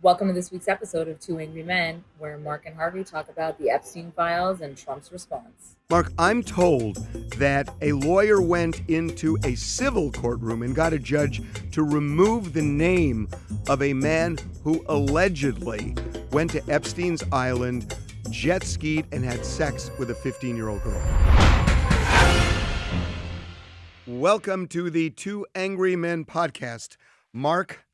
Welcome to this week's episode of Two Angry Men, where Mark and Harvey talk about the Epstein files and Trump's response. Mark, I'm told that a lawyer went into a civil courtroom and got a judge to remove the name of a man who allegedly went to Epstein's island, jet skied, and had sex with a 15-year-old girl. Welcome to the Two Angry Men podcast. Mark,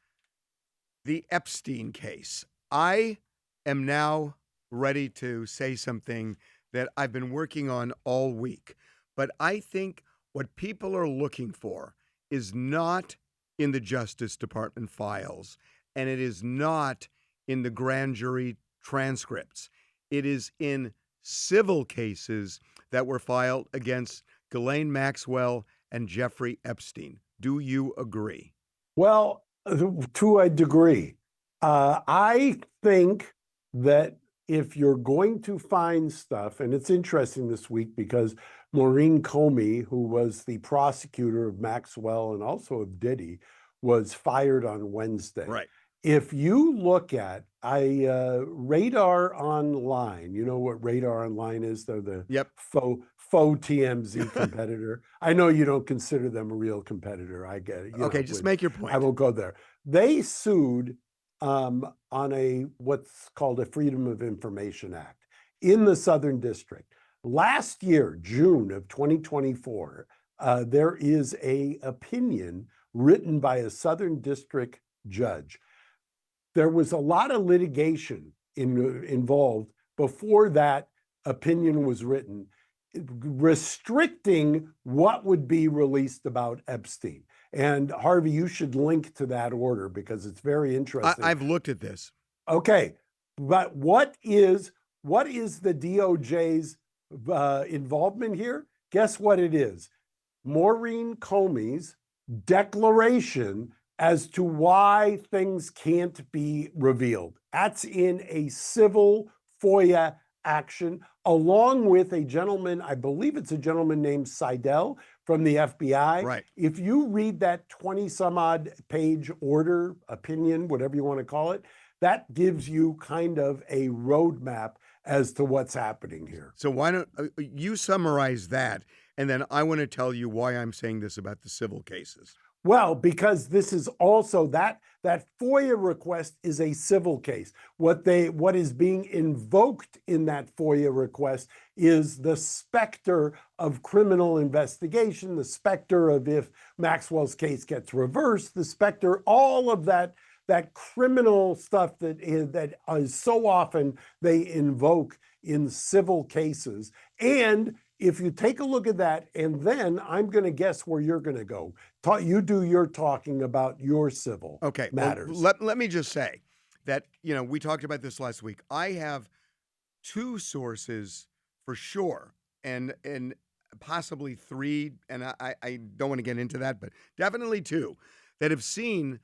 the Epstein case. I am now ready to say something that I've been working on all week. But I think what people are looking for is not in the Justice Department files, and it is not in the grand jury transcripts. It is in civil cases that were filed against Ghislaine Maxwell and Jeffrey Epstein. Do you agree? Well, to a degree. I think that if you're going to find stuff, and it's interesting this week because Maureen Comey, who was the prosecutor of Maxwell and also of Diddy, was fired on Wednesday. Right. If you look at Radar Online, you know what Radar Online is? They're the Yep. faux TMZ competitor. I know you don't consider them a real competitor. I get it. Okay, just make your point. I will go there. They sued on what's called a Freedom of Information Act in the Southern District. Last year, June of 2024, there is an opinion written by a Southern District judge. There was a lot of litigation involved before that opinion was written, restricting what would be released about Epstein. And Harvey, you should link to that order because it's very interesting. I've looked at this. Okay, but what is the DOJ's involvement here? Guess what it is? Maureen Comey's declaration as to why things can't be revealed. That's in a civil FOIA action, along with a gentleman, I believe it's a gentleman named Seidel from the FBI. Right. If you read that 20 some odd page order, opinion, whatever you want to call it, that gives you kind of a roadmap as to what's happening here. So why don't you summarize that, and then I want to tell you why I'm saying this about the civil cases. Well, because this is also that FOIA request is a civil case. What is being invoked in that FOIA request is the specter of criminal investigation, the specter of if Maxwell's case gets reversed, the specter, all of that criminal stuff that is so often they invoke in civil cases. And if you take a look at that, and then I'm going to guess where you're going to go. You do your talking about your civil matters. Well, let me just say that, we talked about this last week. I have two sources for sure, and possibly three, and I don't want to get into that, but definitely two, that have seen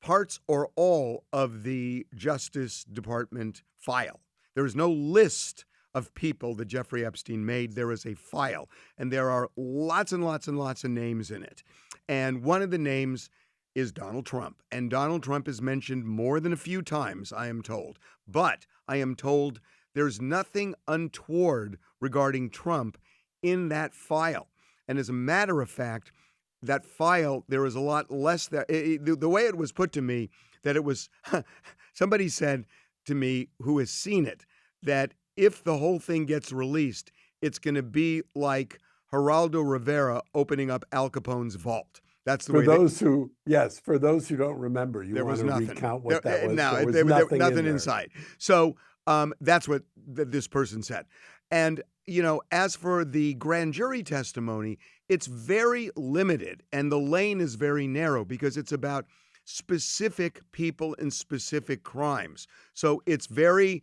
parts or all of the Justice Department file. There is no list of people that Jeffrey Epstein made. There is a file, and there are lots and lots and lots of names in it. And one of the names is Donald Trump. And Donald Trump is mentioned more than a few times, I am told. But I am told there's nothing untoward regarding Trump in that file. And as a matter of fact, that file, there is a lot less there. The way it was put to me, that it was, somebody said to me who has seen it, that if the whole thing gets released, it's going to be like Geraldo Rivera opening up Al Capone's vault. That's the way. For those who don't remember, you want to recount what that was. No, there was nothing inside. So that's what this person said. And, as for the grand jury testimony, it's very limited, and the lane is very narrow because it's about specific people and specific crimes. So it's very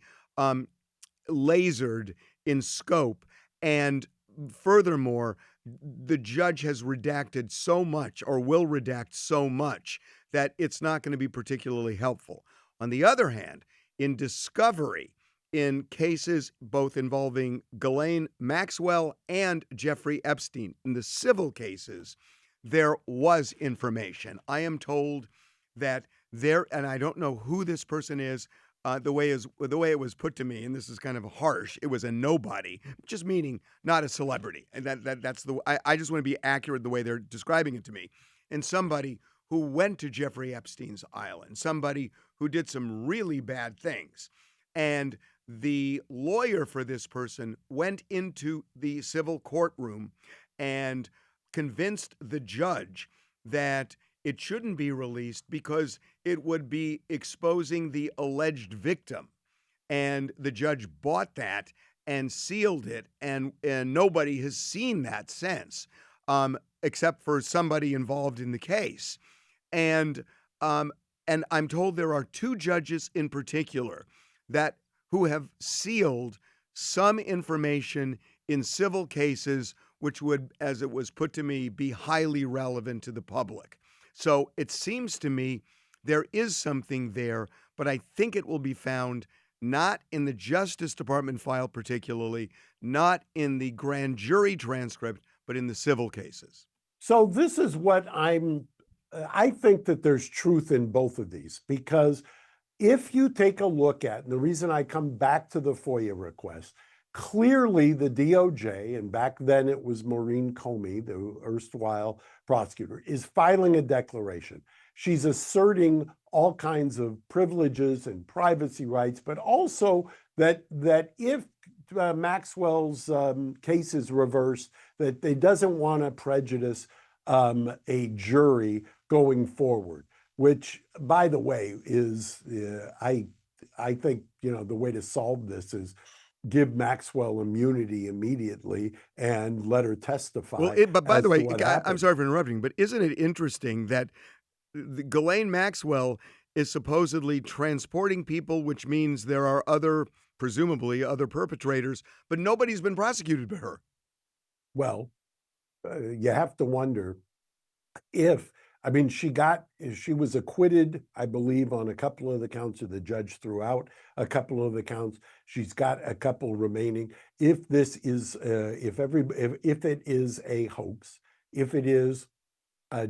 lasered in scope, and furthermore, the judge has redacted so much, or will redact so much, that it's not going to be particularly helpful. On the other hand, in discovery, in cases both involving Ghislaine Maxwell and Jeffrey Epstein, in the civil cases, there was information. I am told that there, and I don't know who this person is. The way it was put to me, and this is kind of harsh. It was a nobody, just meaning not a celebrity, and that's the. I just want to be accurate the way they're describing it to me, and somebody who went to Jeffrey Epstein's island, somebody who did some really bad things, and the lawyer for this person went into the civil courtroom and convinced the judge that it shouldn't be released because it would be exposing the alleged victim. And the judge bought that and sealed it, and nobody has seen that since, except for somebody involved in the case. And um, and I'm told there are two judges in particular that who have sealed some information in civil cases, which would, as it was put to me, be highly relevant to the public. So it seems to me there is something there, but I think it will be found not in the Justice Department file particularly, not in the grand jury transcript, but in the civil cases. So this is what I think that there's truth in both of these, because if you take a look at, and the reason I come back to the FOIA request, clearly the DOJ, and back then it was Maureen Comey, the erstwhile prosecutor, is filing a declaration. She's asserting all kinds of privileges and privacy rights, but also that if Maxwell's case is reversed, that they doesn't want to prejudice a jury going forward. Which, by the way, is I think the way to solve this is give Maxwell immunity immediately and let her testify. Well, but by the way, I'm happened. sorry for interrupting, but isn't it interesting that Ghislaine Maxwell is supposedly transporting people, which means there are presumably other perpetrators, but nobody's been prosecuted by her. Well, you have to wonder if, she was acquitted, I believe, on a couple of the counts, or the judge threw out a couple of the counts. She's got a couple remaining. If this is, if it is a hoax, if it is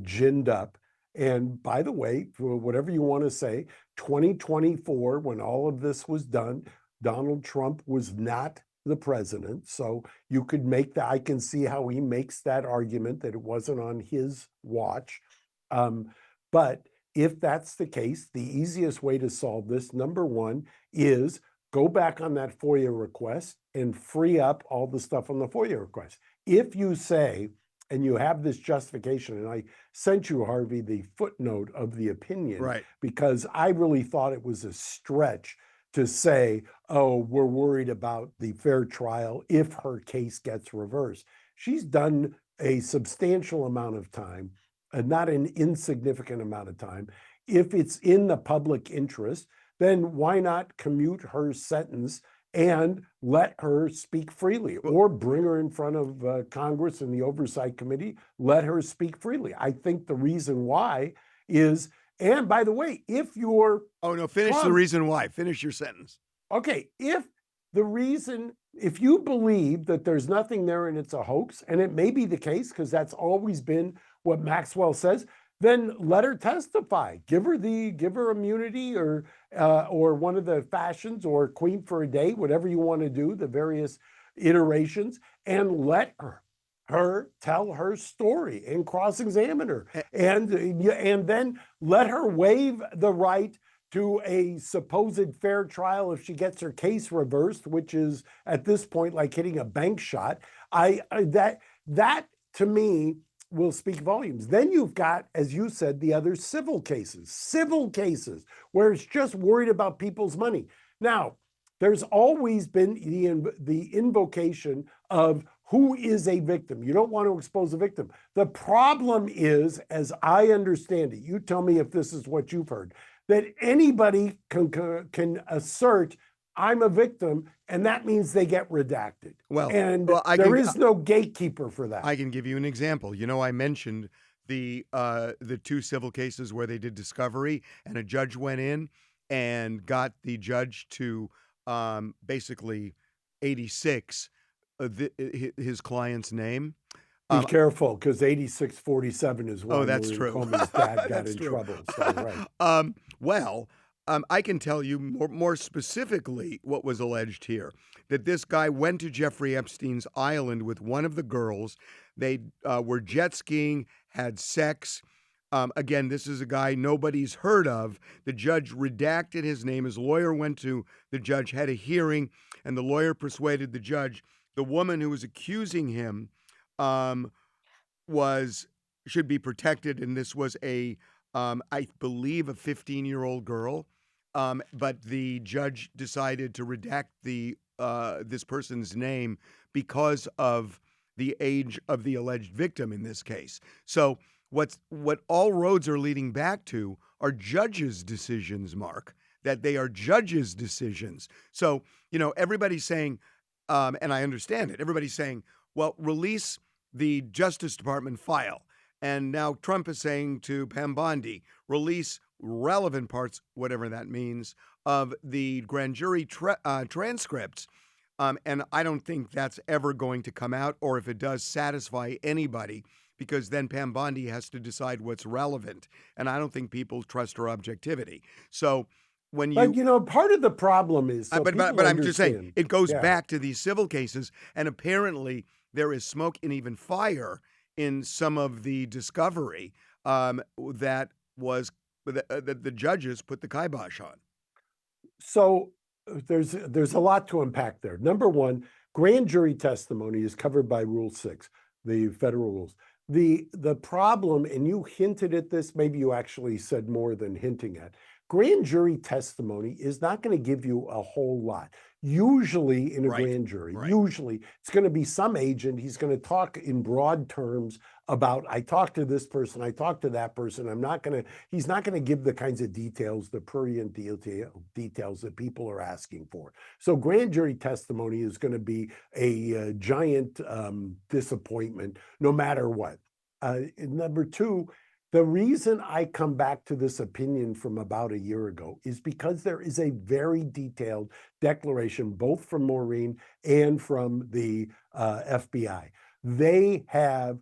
ginned up, and by the way, for whatever you want to say, 2024, when all of this was done, Donald Trump was not the president. So you could make that, I can see how he makes that argument that it wasn't on his watch. But if that's the case, the easiest way to solve this, number one, is go back on that FOIA request and free up all the stuff on the FOIA request. If you say, and you have this justification, and I sent you, Harvey, the footnote of the opinion, Right, because I really thought it was a stretch to say, oh, we're worried about the fair trial if her case gets reversed. She's done a substantial amount of time, not an insignificant amount of time. If it's in the public interest, then why not commute her sentence and let her speak freely, or bring her in front of Congress and the Oversight Committee, let her speak freely. I think the reason why is, and by the way, if you're... Oh, no, finish Trump, the reason why. Finish your sentence. Okay, if you believe that there's nothing there and it's a hoax, and it may be the case because that's always been what Maxwell says, then let her testify. Give her immunity, or one of the fashions, or queen for a day, whatever you want to do, the various iterations, and let her tell her story and cross-examine her, and then let her waive the right to a supposed fair trial if she gets her case reversed, which is at this point like hitting a bank shot. That to me will speak volumes. Then you've got, as you said, the other civil cases where it's just worried about people's money. Now, there's always been the invocation of who is a victim. You don't want to expose a victim. The problem is, as I understand it, you tell me if this is what you've heard, that anybody can assert I'm a victim, and that means they get redacted. There is no gatekeeper for that. I can give you an example. I mentioned the two civil cases where they did discovery, and a judge went in and got the judge to basically 86 his client's name. Be careful, because 8647 is why that's Maureen true. Comey's dad got That's in true. trouble. So, right. Well, I can tell you more specifically what was alleged here. That this guy went to Jeffrey Epstein's island with one of the girls. They were jet skiing, had sex. Again, this is a guy nobody's heard of. The judge redacted his name. His lawyer went to the judge, had a hearing, and the lawyer persuaded the judge the woman who was accusing him was should be protected, and this was I believe a 15-year-old girl. But the judge decided to redact this person's name because of the age of the alleged victim in this case. So what all roads are leading back to are judges' decisions, Mark, that they are judges' decisions. So, everybody's saying, and I understand it, everybody's saying, well, release the Justice Department file. And now Trump is saying to Pam Bondi, release relevant parts, whatever that means, of the grand jury transcripts. And I don't think that's ever going to come out, or if it does, satisfy anybody, because then Pam Bondi has to decide what's relevant. And I don't think people trust her objectivity. So when you. But, part of the problem is, so but people I'm just saying, understand. it goes Yeah. back to these civil cases, and apparently there is smoke and even fire in some of the discovery that the judges put the kibosh on. So there's a lot to unpack there. Number one, grand jury testimony is covered by Rule 6, the federal rules. The problem, and you hinted at this, maybe you actually said more than hinting at, grand jury testimony is not going to give you a whole lot. Usually in a Right, grand jury, right. usually it's going to be some agent. He's going to talk in broad terms about, I talked to this person, I talked to that person. He's not going to give the kinds of details, the prurient details that people are asking for. So grand jury testimony is going to be a giant disappointment no matter what. Number two, the reason I come back to this opinion from about a year ago is because there is a very detailed declaration, both from Maureen and from the FBI. They have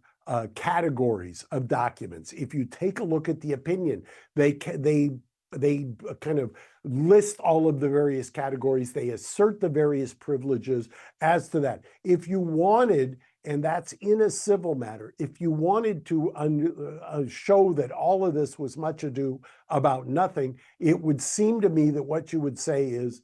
categories of documents. If you take a look at the opinion, they kind of list all of the various categories. They assert the various privileges as to that. If you wanted, and that's in a civil matter, if you wanted to show that all of this was much ado about nothing, it would seem to me that what you would say is,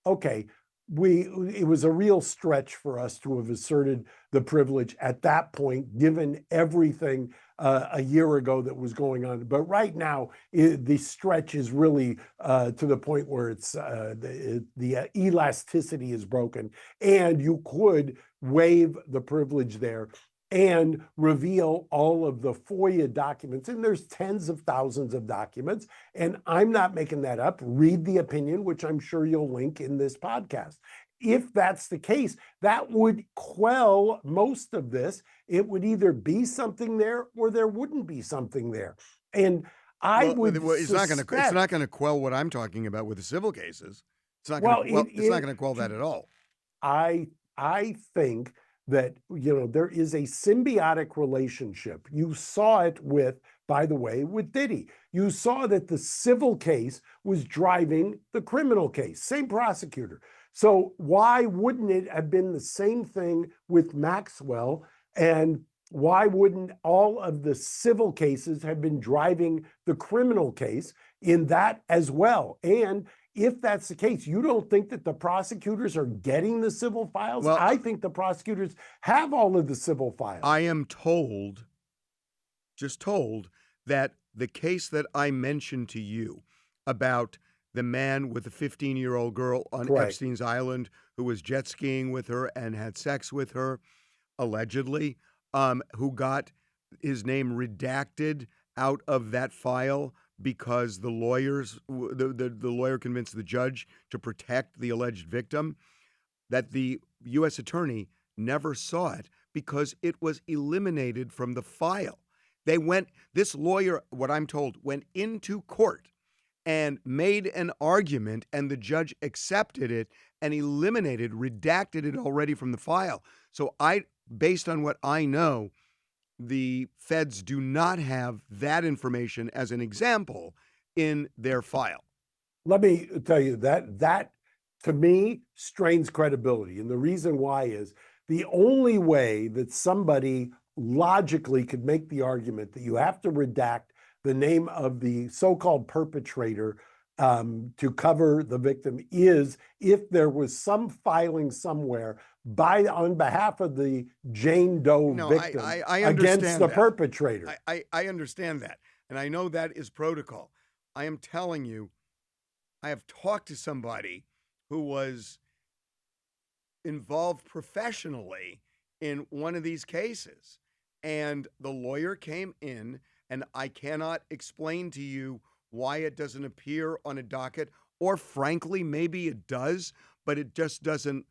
okay, it was a real stretch for us to have asserted the privilege at that point, given everything a year ago that was going on. But right now, the stretch is really to the point where it's the elasticity is broken, and you could waive the privilege there and reveal all of the FOIA documents. And there's tens of thousands of documents. And I'm not making that up. Read the opinion, which I'm sure you'll link in this podcast. If that's the case, that would quell most of this. It would either be something there or there wouldn't be something there. And it's not going to quell what I'm talking about with the civil cases. It's not going to quell that at all. I think that there is a symbiotic relationship. You saw it with, by the way, with Diddy. You saw that the civil case was driving the criminal case, same prosecutor. So why wouldn't it have been the same thing with Maxwell? And why wouldn't all of the civil cases have been driving the criminal case in that as well? And if that's the case, you don't think that the prosecutors are getting the civil files? Well, I think the prosecutors have all of the civil files. I am just told that the case that I mentioned to you about the man with a 15-year-old girl on Correct. Epstein's island who was jet skiing with her and had sex with her, allegedly, who got his name redacted out of that file because the lawyer convinced the judge to protect the alleged victim, that the U.S. attorney never saw it because it was eliminated from the file. This lawyer, what I'm told, went into court and made an argument, and the judge accepted it and redacted it already from the file. So based on what I know, the feds do not have that information as an example in their file. Let me tell you that to me strains credibility. And the reason why is the only way that somebody logically could make the argument that you have to redact the name of the so-called perpetrator to cover the victim is if there was some filing somewhere on behalf of the Jane Doe victim I against understand the that. perpetrator. I understand that. And I know that is protocol. I am telling you, I have talked to somebody who was involved professionally in one of these cases. And the lawyer came in, and I cannot explain to you why it doesn't appear on a docket, or frankly, maybe it does, but it just doesn't.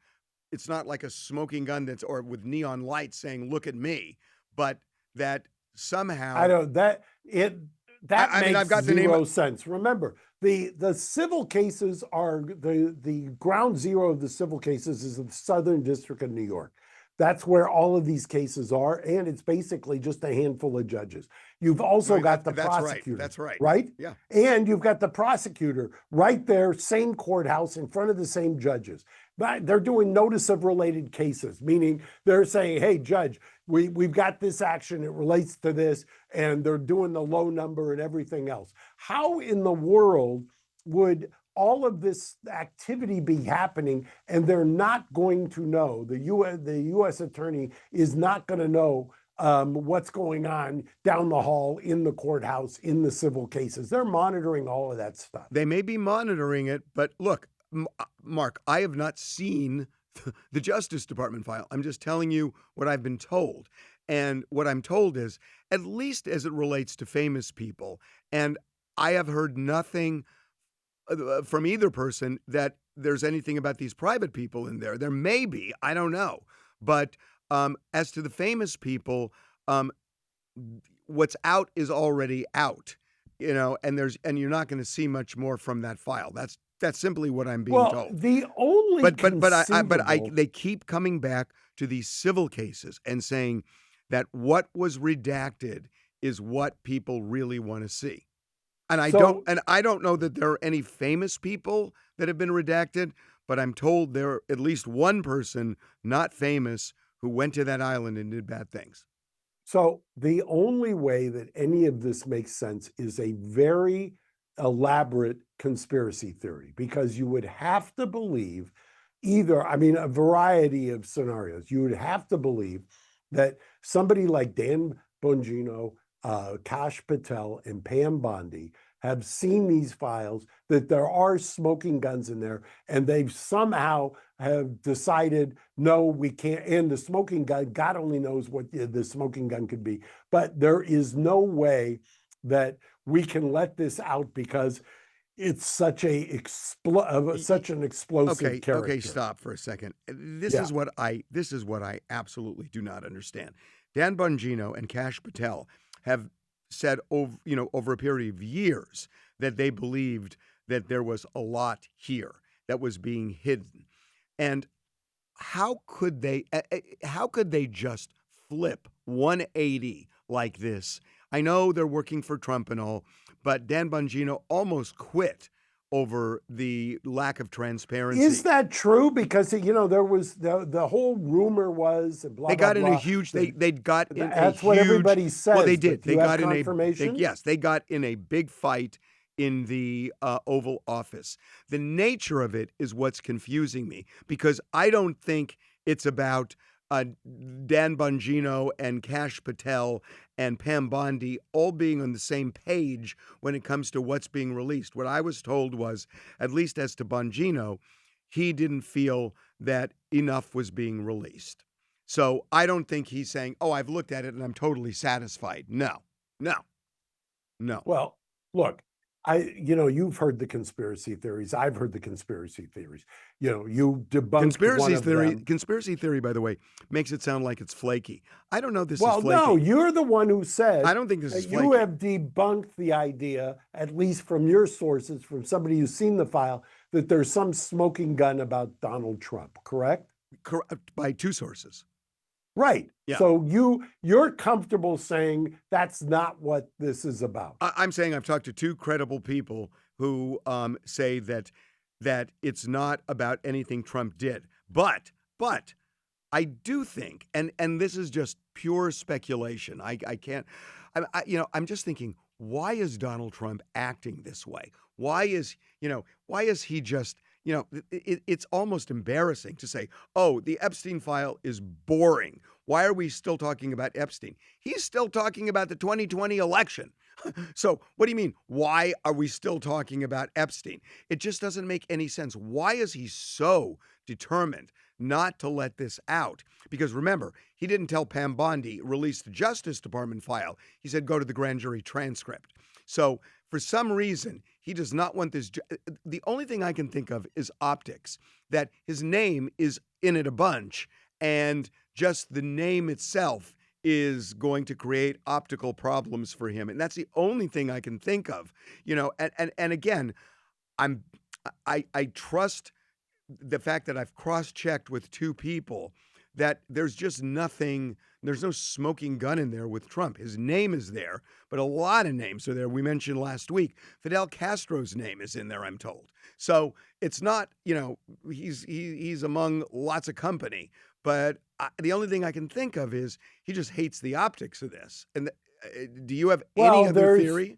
It's not like a smoking gun or with neon lights saying, look at me, but that somehow. I don't that I mean, makes I've got the zero name. sense. Remember, the civil cases are the ground zero of the civil cases is the Southern District of New York. That's where all of these cases are, and it's basically just a handful of judges. You've also got the prosecutor. That's right. Right? Yeah. And you've got the prosecutor right there, same courthouse, in front of the same judges. But they're doing notice of related cases, meaning they're saying, hey, judge, we've got this action, it relates to this, and they're doing the low number and everything else. How in the world would all of this activity be happening and they're not going to know, the U.S. attorney is not going to know what's going on down the hall in the courthouse in the civil cases? They're monitoring all of that stuff. They may be monitoring it, but look, Mark, I have not seen the Justice Department file. I'm just telling you what I've been told. And what I'm told is, at least as it relates to famous people, and I have heard nothing from either person that there's anything about these private people in there. There may be, I don't know. But as to the famous people, what's out is already out, and you're not going to see much more from that file. That's simply what I'm being told. The only they keep coming back to these civil cases and saying that what was redacted is what people really want to see. And I don't know that there are any famous people that have been redacted, but I'm told there are at least one person not famous who went to that island and did bad things. So the only way that any of this makes sense is a very elaborate conspiracy theory, because you would have to believe a variety of scenarios. You would have to believe that somebody like Dan Bongino, Kash Patel, and Pam Bondi have seen these files, that there are smoking guns in there, and they've somehow have decided, no, we can't. And the smoking gun, God only knows what the smoking gun could be, but there is no way that we can let this out because it's such an explosive character. Okay, stop for a second. This is what I absolutely do not understand. Dan Bongino and Kash Patel have said over a period of years that they believed that there was a lot here that was being hidden. And how could they just flip 180 like this? I know they're working for Trump and all, but Dan Bongino almost quit over the lack of transparency. Is that true? Because there was the whole rumor was blah, they got blah, in blah. a huge. They got in. That's what everybody says. Well, they did. They got in confirmation? Yes, they got in a big fight in the Oval Office. The nature of it is what's confusing me, because I don't think it's about Dan Bongino and Kash Patel and Pam Bondi all being on the same page when it comes to what's being released. What I was told was, at least as to Bongino, he didn't feel that enough was being released. So I don't think he's saying, oh, I've looked at it and I'm totally satisfied. No. Well, look, you've heard the conspiracy theories. I've heard the conspiracy theories. You debunked one of them. Conspiracy theory, by the way, makes it sound like it's flaky. I don't know this is flaky. Well, no, you're the one who said. I don't think this is flaky. You have debunked the idea, at least from your sources, from somebody who's seen the file, that there's some smoking gun about Donald Trump, correct? By two sources. Right. Yeah. So you're comfortable saying that's not what this is about. I'm saying I've talked to two credible people who say that it's not about anything Trump did. But I do think, and this is just pure speculation. I can't. I'm just thinking, why is Donald Trump acting this way? Why is he just, it's almost embarrassing to say, oh, the Epstein file is boring. Why are we still talking about Epstein? He's still talking about the 2020 election. So what do you mean? Why are we still talking about Epstein? It just doesn't make any sense. Why is he so determined not to let this out? Because remember, he didn't tell Pam Bondi, release the Justice Department file. He said, go to the grand jury transcript. So for some reason, he does not want this. The only thing I can think of is optics, that his name is in it a bunch, and just the name itself is going to create optical problems for him. And that's the only thing I can think of, and again, I trust the fact that I've cross-checked with two people that there's just nothing, there's no smoking gun in there with Trump. His name is there, but a lot of names are there. We mentioned last week, Fidel Castro's name is in there, I'm told. So it's not, he's among lots of company, but the only thing I can think of is he just hates the optics of this. And do you have any other theory?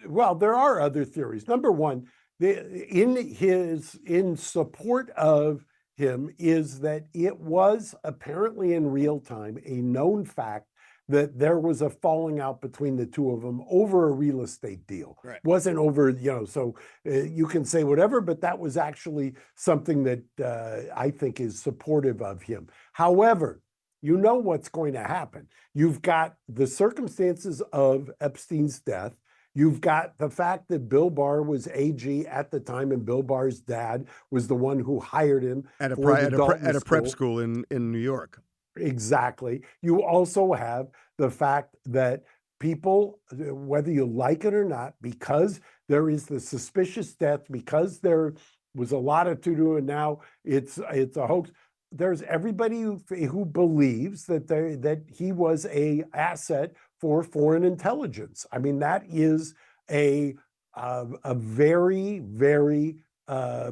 Well, there are other theories. Number one, in support of him is that it was apparently in real time a known fact that there was a falling out between the two of them over a real estate deal. Right. Wasn't over, so you can say whatever, but that was actually something that I think is supportive of him. However, you know what's going to happen. You've got the circumstances of Epstein's death. You've got the fact that Bill Barr was AG at the time, and Bill Barr's dad was the one who hired him at a for prep school in New York. Exactly. You also have the fact that people, whether you like it or not, because there is the suspicious death, because there was a lot of to-do, and now it's a hoax. There's everybody who believes that he was a asset for foreign intelligence. I mean, that is a very, very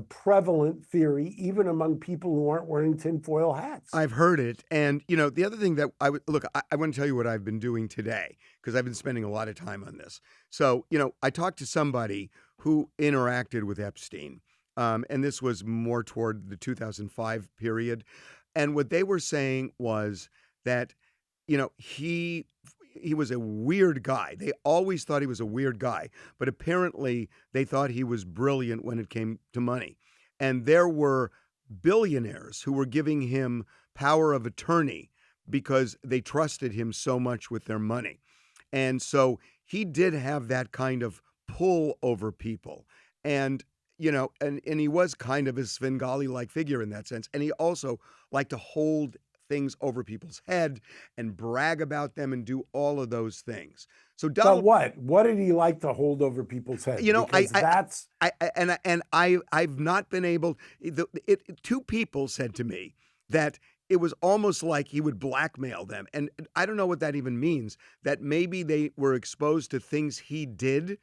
prevalent theory, even among people who aren't wearing tinfoil hats. I've heard it. And, the other thing that I want to tell you what I've been doing today, because I've been spending a lot of time on this. So, I talked to somebody who interacted with Epstein. And this was more toward the 2005 period. And what they were saying was that, he was a weird guy. They always thought he was a weird guy, but apparently they thought he was brilliant when it came to money. And there were billionaires who were giving him power of attorney because they trusted him so much with their money. And so he did have that kind of pull over people. And and he was kind of a Svengali-like figure in that sense. And he also liked to hold things over people's head and brag about them and do all of those things. So Donald, but what did he like to hold over people's head? I've not been able. Two people said to me that it was almost like he would blackmail them, and I don't know what that even means. That maybe they were exposed to things he did,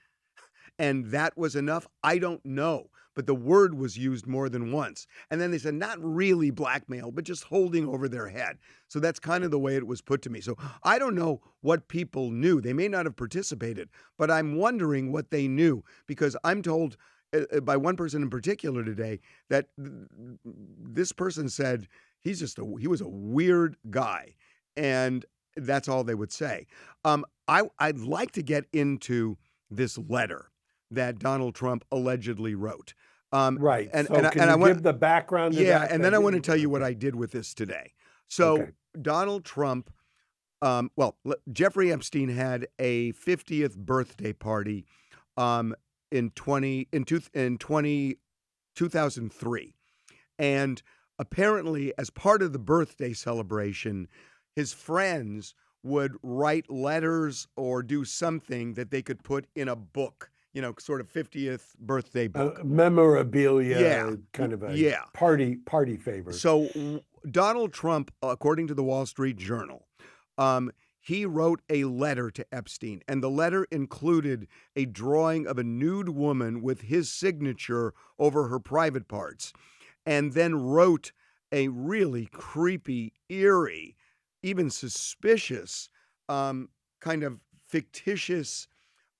and that was enough. I don't know. But the word was used more than once. And then they said, not really blackmail, but just holding over their head. So that's kind of the way it was put to me. So I don't know what people knew. They may not have participated, but I'm wondering what they knew, because I'm told by one person in particular today that this person said he was a weird guy. And that's all they would say. I'd like to get into this letter that Donald Trump allegedly wrote. Right. And so can you give the background? Yeah, and then I want to tell you what I did with this today. So Donald Trump, Jeffrey Epstein had a 50th birthday party in 2003. And apparently, as part of the birthday celebration, his friends would write letters or do something that they could put in a book. Sort of 50th birthday book. Memorabilia, kind of a party favor. So Donald Trump, according to the Wall Street Journal, he wrote a letter to Epstein, and the letter included a drawing of a nude woman with his signature over her private parts, and then wrote a really creepy, eerie, even suspicious, kind of fictitious,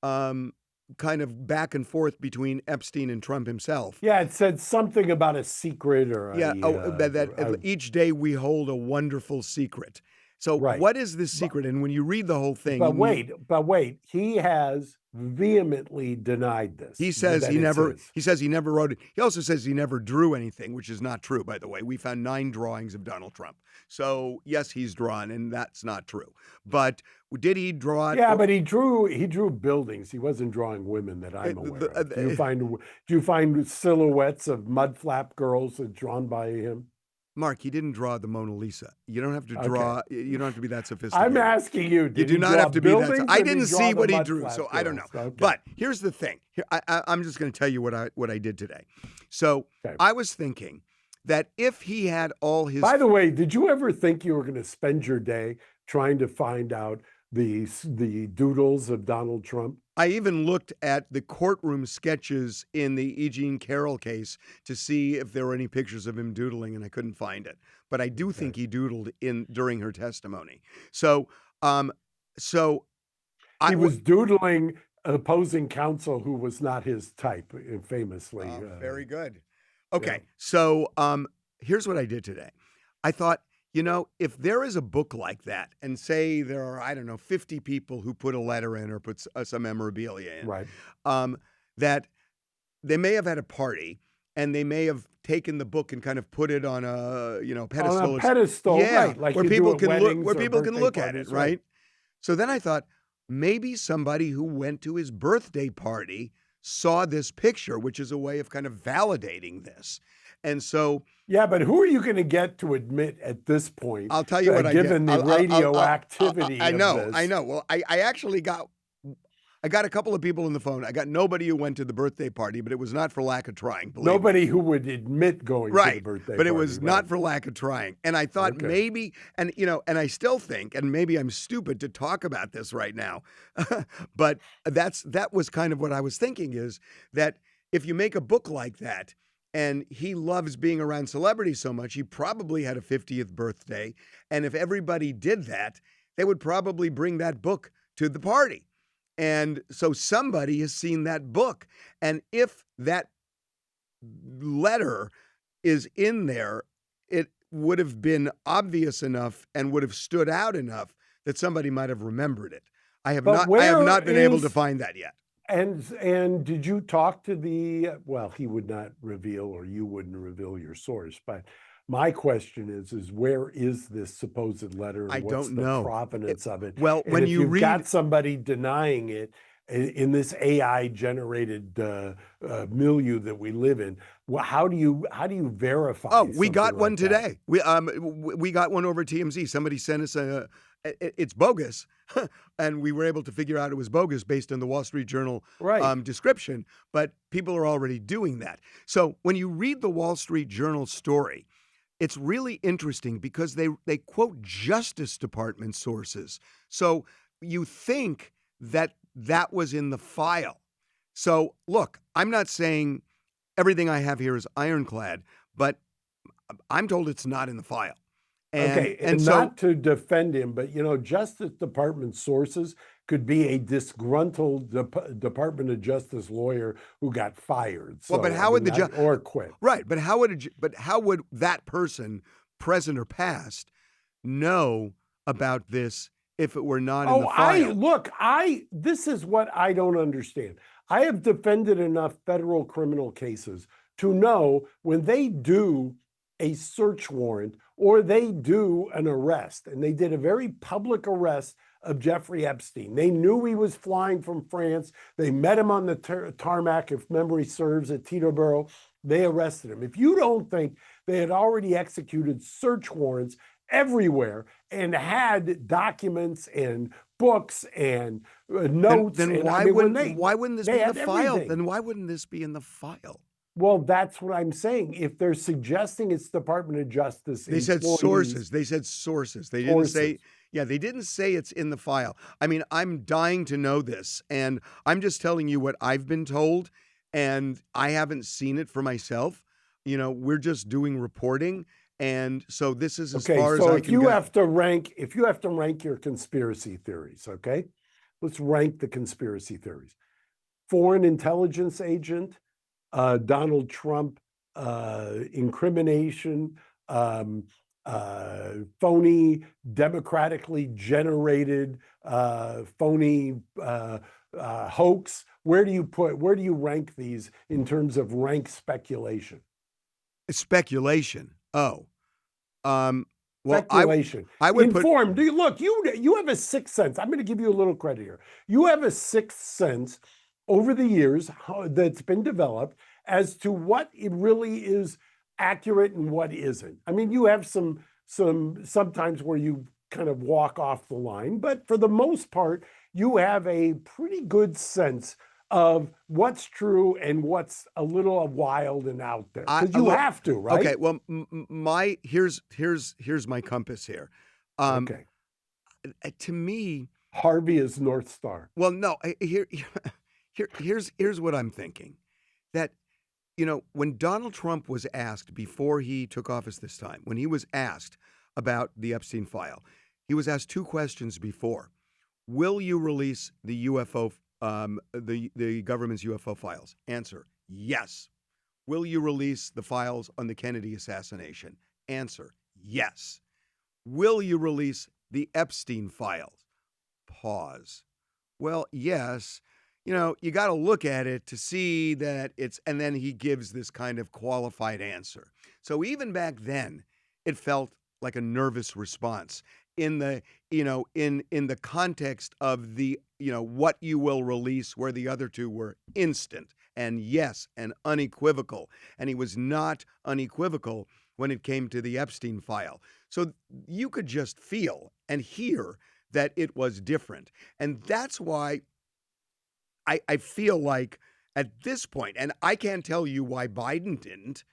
kind of back and forth between Epstein and Trump himself. Yeah, it said something about a secret or Yeah, a each day we hold a wonderful secret. So right. what is this secret? And when you read the whole thing, But wait, he has vehemently denied this. he says that he it's never. his. He says he never wrote it. He also says he never drew anything, which is not true, by the way. We found 9 drawings of Donald Trump. So yes, he's drawn, and that's not true. But did he draw it? Yeah, but he drew buildings. He wasn't drawing women that I'm aware of. Do you find silhouettes of mud flap girls drawn by him? Mark, he didn't draw the Mona Lisa. You don't have to draw. You don't have to be that sophisticated. I'm asking you. You do not have to be that. I didn't see what he drew, girls? so I don't know. Okay. But here's the thing. I'm just going to tell you what I did today. So I was thinking that if he had all his. By the way, did you ever think you were going to spend your day trying to find out the doodles of Donald Trump? I even looked at the courtroom sketches in the E. Jean Carroll case to see if there were any pictures of him doodling, and I couldn't find it. But I do think he doodled during her testimony. So, he was doodling opposing counsel who was not his type, famously. Very good. Okay, so here's what I did today. I thought, if there is a book like that, and say there are, I don't know, 50 people who put a letter in or put some memorabilia in, right? That they may have had a party, and they may have taken the book and kind of put it on a pedestal. On a pedestal, right? Like where you people do at can look at parties, it, right? So then I thought maybe somebody who went to his birthday party saw this picture, which is a way of kind of validating this. And so, yeah, but who are you going to get to admit at this point? I'll tell you what I did. Given the radioactivity I know, of this. I know. Well, I actually got a couple of people on the phone. I got nobody who went to the birthday party, but it was not for lack of trying. Nobody who would admit going to the birthday party. But it was not for lack of trying. And I thought maybe, and I still think, and maybe I'm stupid to talk about this right now, but that was kind of what I was thinking, is that if you make a book like that, and he loves being around celebrities so much, he probably had a 50th birthday. And if everybody did that, they would probably bring that book to the party. And so somebody has seen that book. And if that letter is in there, it would have been obvious enough and would have stood out enough that somebody might have remembered it. I have not been able to find that yet. And did you talk to he would not reveal, or you wouldn't reveal your source, but my question is where is this supposed letter? And I what's don't the know. provenance of it? Well, and when if you you've read, got somebody denying it in this AI generated milieu that we live in, well, how do you verify? Oh, we got one like today. We got one over TMZ. Somebody sent us it's bogus, and we were able to figure out it was bogus based on the Wall Street Journal description, but people are already doing that. So when you read the Wall Street Journal story, it's really interesting because they quote Justice Department sources. So you think that was in the file. So look, I'm not saying everything I have here is ironclad, but I'm told it's not in the file. And so, not to defend him, but Justice Department sources could be a disgruntled Department of Justice lawyer who got fired. So, well, but how would or quit? Right, but how would that person, present or past, know about this if it were not in the file? This is what I don't understand. I have defended enough federal criminal cases to know when they do a search warrant or they do an arrest, and they did a very public arrest of Jeffrey Epstein. They knew he was flying from France. They met him on the tarmac, if memory serves, at Teterboro. They arrested him. If you don't think they had already executed search warrants everywhere and had documents and books and notes, then why wouldn't this be in the file? Then why wouldn't this be in the file? Well, that's what I'm saying. If they're suggesting it's Department of Justice They said employees, sources. They said sources. They didn't say, sources. yeah, they didn't say it's in the file. I mean, I'm dying to know this, and I'm just telling you what I've been told, and I haven't seen it for myself. We're just doing reporting, and so this is as Okay, far as so I can go. if you have to rank your conspiracy theories, okay? Let's rank the conspiracy theories. Foreign intelligence agent, Donald Trump incrimination, um, phony, democratically generated, phony hoax. Where do you rank these in terms of rank speculation? Speculation. Oh, well, Speculation. I would put. Informed. Do you look? You have a sixth sense. I'm going to give you a little credit here. You have a sixth sense over the years that's been developed as to what it really is accurate and what isn't. I mean, you have some sometimes where you kind of walk off the line, but for the most part, you have a pretty good sense of what's true and what's a little wild and out there because you Look, have to, right? okay. Well, my here's my compass here. Okay. To me, Harvey is North Star. well, no. Here's what I'm thinking. That when Donald Trump was asked before he took office this time, when he was asked about the Epstein file, he was asked two questions before. Will you release the UFO, the government's UFO files? Answer: yes. Will you release the files on the Kennedy assassination? Answer: yes. Will you release the Epstein files? Pause. Well, yes. You got to look at it to see that and then he gives this kind of qualified answer. So even back then, it felt like a nervous response in the, in the context of the, what you will release, where the other two were instant and yes and unequivocal. And he was not unequivocal when it came to the Epstein file. So you could just feel and hear that it was different. And that's why I feel like at this point, and I can't tell you why Biden didn't.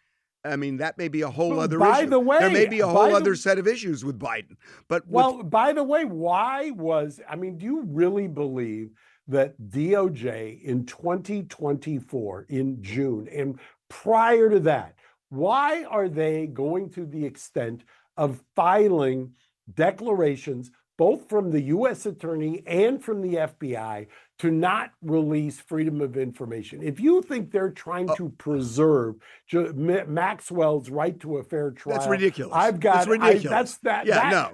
I mean, that may be a whole other By issue. the way, there may be a whole other set of issues with Biden. But by the way, do you really believe that DOJ in 2024 in June and prior to that, why are they going to the extent of filing declarations both from the U.S. Attorney and from the FBI to not release freedom of information? If you think they're trying to preserve Maxwell's right to a fair trial, that's ridiculous. That's ridiculous.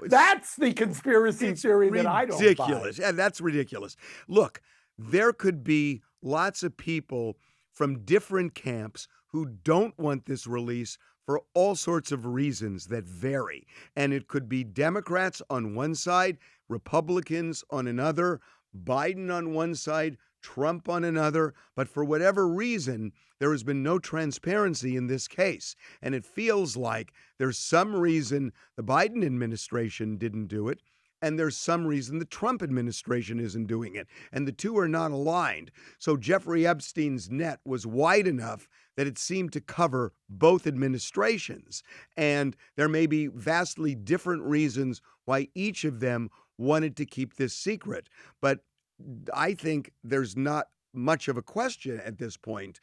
That's the conspiracy theory that I don't buy. Ridiculous. Yeah, that's ridiculous. Look, there could be lots of people from different camps who don't want this release for all sorts of reasons that vary. And it could be Democrats on one side, Republicans on another, Biden on one side, Trump on another. But for whatever reason, there has been no transparency in this case. And it feels like there's some reason the Biden administration didn't do it, and there's some reason the Trump administration isn't doing it. And the two are not aligned. So Jeffrey Epstein's net was wide enough that it seemed to cover both administrations. And there may be vastly different reasons why each of them wanted to keep this secret. But I think there's not much of a question at this point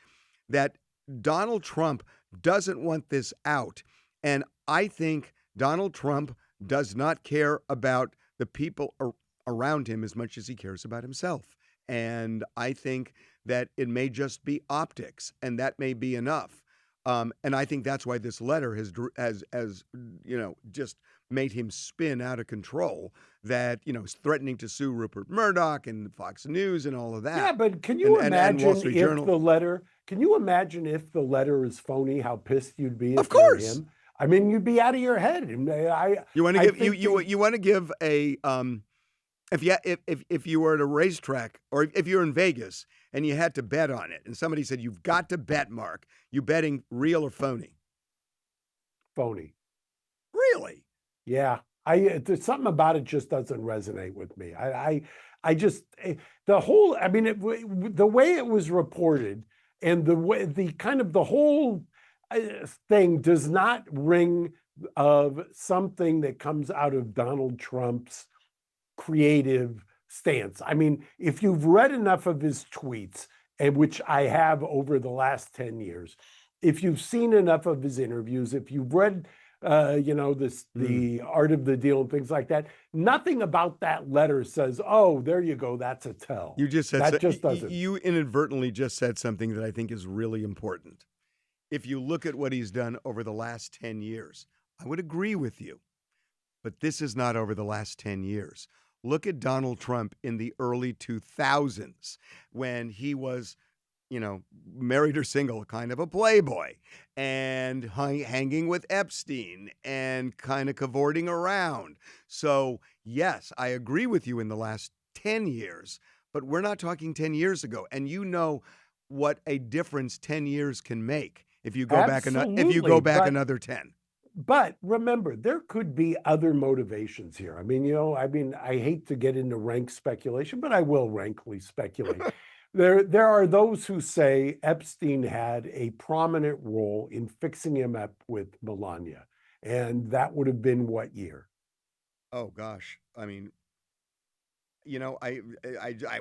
that Donald Trump doesn't want this out. And I think Donald Trump does not care about the people around him as much as he cares about himself. And I think that it may just be optics, and that may be enough. And I think that's why this letter has just made him spin out of control, that, is threatening to sue Rupert Murdoch and Fox News and all of that. Yeah, but can you imagine Wall Street Journal. Can you imagine if the letter is phony, how pissed you'd be Of course. him? I mean, you'd be out of your head. You want to give a if you were at a racetrack, or if you're in Vegas and you had to bet on it, and somebody said, you've got to bet, Mark, you betting real or phony? Phony. Really? Yeah. There's something about it just doesn't resonate with me. I just the way it was reported, And the way the kind of the whole thing does not ring of something that comes out of Donald Trump's creative stance. I mean, if you've read enough of his tweets, and which I have over the last 10 years, if you've seen enough of his interviews, if you've read the art of the deal and things like that, nothing about that letter says, oh, there you go, that's a tell. You just said that just doesn't. You inadvertently just said something that I think is really important. If you look at what he's done over the last 10 years, I would agree with you. But this is not over the last 10 years. Look at Donald Trump in the early 2000s when he was, married or single, kind of a playboy, and hanging with Epstein and kind of cavorting around. So, yes, I agree with you in the last 10 years, but we're not talking 10 years ago. And you know what a difference 10 years can make if you go back another 10. But remember, there could be other motivations here. I mean, I hate to get into rank speculation, but I will rankly speculate. There are those who say Epstein had a prominent role in fixing him up with Melania. And that would have been what year? Oh, gosh. I mean, I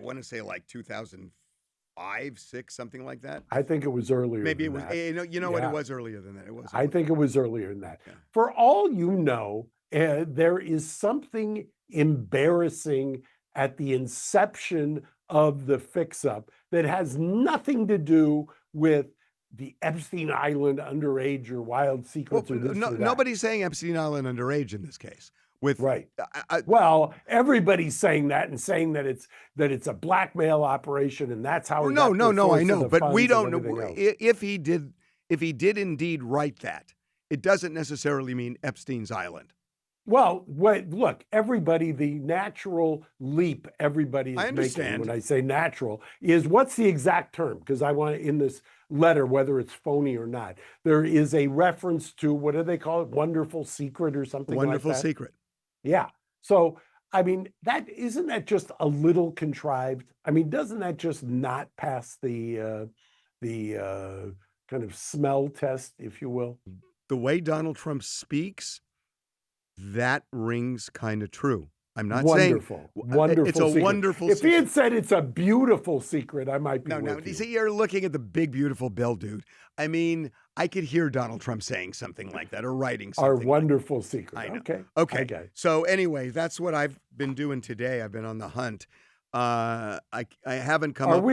want to say like 2005, 6, something like that. I think it was earlier. Maybe it was. That. What? It was earlier than that. It was. I think it was earlier than that. Yeah. For all you know, there is something embarrassing at the inception of the fix-up that has nothing to do with the Epstein Island underage or wild secrets or this or that. Nobody's saying Epstein Island underage in this case. Right. Well, everybody's saying that and saying that it's a blackmail operation and that's how. No, I know, but we don't know if he did indeed write that. It doesn't necessarily mean Epstein's Island. Well, look, everybody, the natural leap everybody is making when I say natural is what's the exact term? Because I want in this letter, whether it's phony or not, there is a reference to, what do they call it? Wonderful secret or something like that? Wonderful secret. Yeah. So, I mean, isn't that just a little contrived? I mean, doesn't that just not pass the kind of smell test, if you will? The way Donald Trump speaks, that rings kind of true. I'm not saying wonderful. It's a secret. Wonderful If secret. he had said it's a beautiful secret, I might be. No. You see, you're looking at the big, beautiful bill, dude. I mean, I could hear Donald Trump saying something like that or writing something. Our wonderful secret. I know. Okay. Okay. So anyway, that's what I've been doing today. I've been on the hunt. I haven't come up.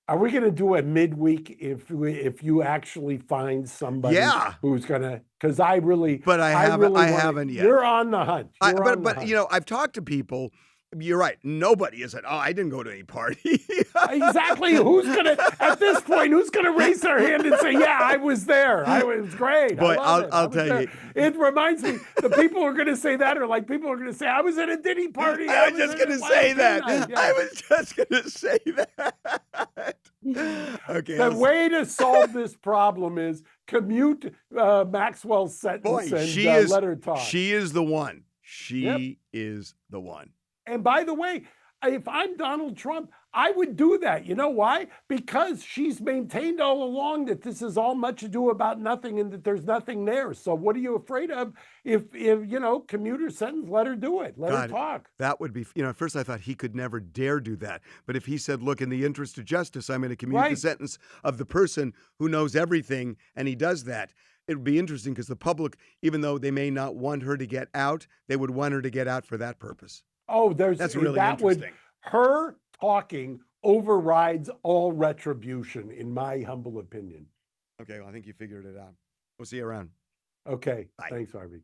Are we going to do a midweek if you actually find somebody who's going to? Because I haven't yet. You're on the hunt. I've talked to people. You're right. Nobody has said, "Oh, I didn't go to any party." Exactly. At this point, who's gonna raise their hand and say, "Yeah, I was there. It was great." But I'll tell you, it reminds me. The people who are gonna say that are like people who are gonna say, "I was at a Diddy party." I was just gonna say that. I was just gonna say that. Okay. The way to solve this problem is commute Maxwell's sentence and let her talk. She is the one. She is the one. And by the way, if I'm Donald Trump, I would do that. You know why? Because she's maintained all along that this is all much ado about nothing and that there's nothing there. So what are you afraid of? If commuter sentence, let her do it. Let her talk. That would be, at first I thought he could never dare do that. But if he said, look, in the interest of justice, I'm going to commute the sentence of the person who knows everything, and he does that, it would be interesting because the public, even though they may not want her to get out, they would want her to get out for that purpose. Oh, that's really interesting. Her talking overrides all retribution, in my humble opinion. Okay, well, I think you figured it out. We'll see you around. Okay. Bye. Thanks, Harvey.